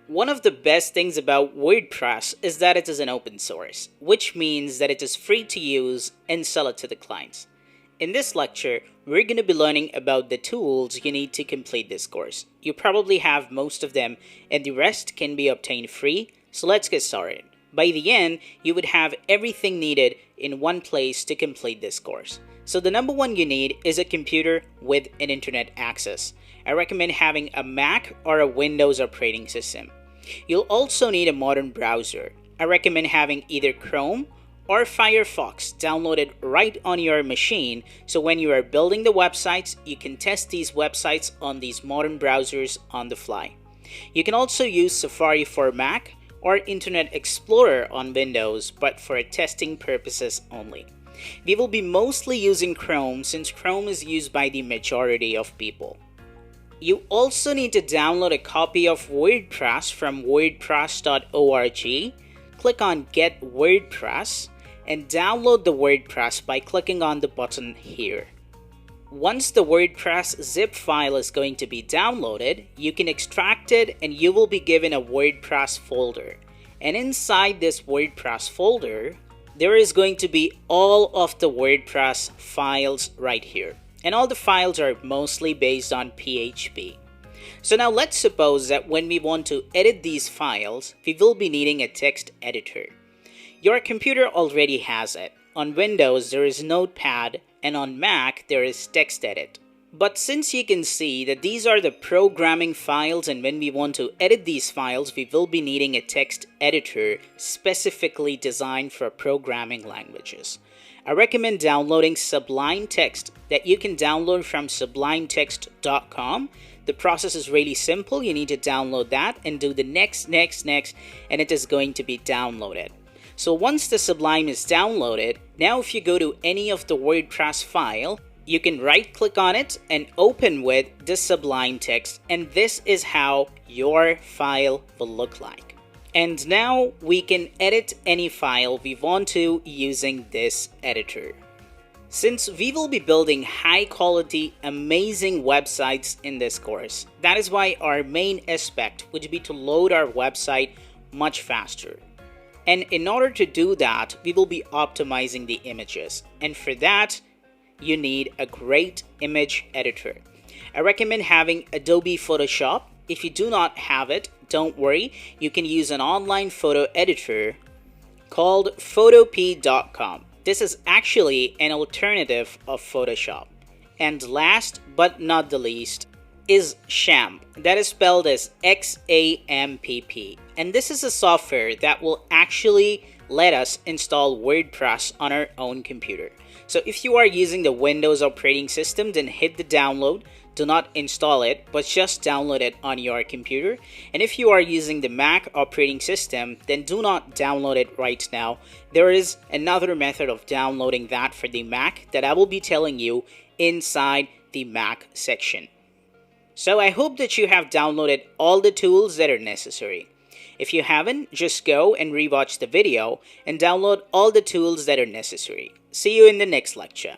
One of the best things about WordPress is that it is an open source, which means that it is free to use and sell it to the clients. In this lecture, we're going to be learning about the tools you need to complete this course. You probably have most of them, and the rest can be obtained free, so let's get started. By the end, you would have everything needed in one place to complete this course. So the number one you need is a computer with an internet access. I recommend having a Mac or a Windows operating system. You'll also need a modern browser. I recommend having either Chrome or Firefox downloaded right on your machine, so when you are building the websites, you can test these websites on these modern browsers on the fly. You can also use Safari for Mac or Internet Explorer on Windows, but for testing purposes only. We will be mostly using Chrome since Chrome is used by the majority of people. You also need to download a copy of WordPress from wordpress.org. Click on Get WordPress and download the WordPress by clicking on the button here. Once the WordPress zip file is going to be downloaded, you can extract it and you will be given a WordPress folder. And inside this WordPress folder, there is going to be all of the WordPress files right here. And all the files are mostly based on PHP. So now let's suppose that when we want to edit these files, we will be needing a text editor. Your computer already has it. On Windows, there is Notepad, and on Mac, there is TextEdit. But since you can see that these are the programming files, and when we want to edit these files, we will be needing a text editor specifically designed for programming languages. I recommend downloading Sublime Text that you can download from sublimetext.com. The process is really simple. You need to download that and do the next, and it is going to be downloaded. So once the Sublime is downloaded, now if you go to any of the WordPress file, you can right click on it and open with the Sublime Text, and this is how your file will look like. And now we can edit any file we want to using this editor. Since we will be building high quality, amazing websites in this course, that is why our main aspect would be to load our website much faster. And in order to do that, we will be optimizing the images. And for that, you need a great image editor. I recommend having Adobe Photoshop. If you do not have it, don't worry. You can use an online photo editor called photopea.com. This is actually an alternative of Photoshop. And last but not the least is XAMPP. That is spelled as XAMPP. And this is a software that will actually let us install WordPress on our own computer. So if you are using the Windows operating system, then hit the download. Do not install it, but just download it on your computer. And if you are using the Mac operating system, then do not download it right now. There is another method of downloading that for the Mac that I will be telling you inside the Mac section. So I hope that you have downloaded all the tools that are necessary. If you haven't, just go and rewatch the video and download all the tools that are necessary. See you in the next lecture.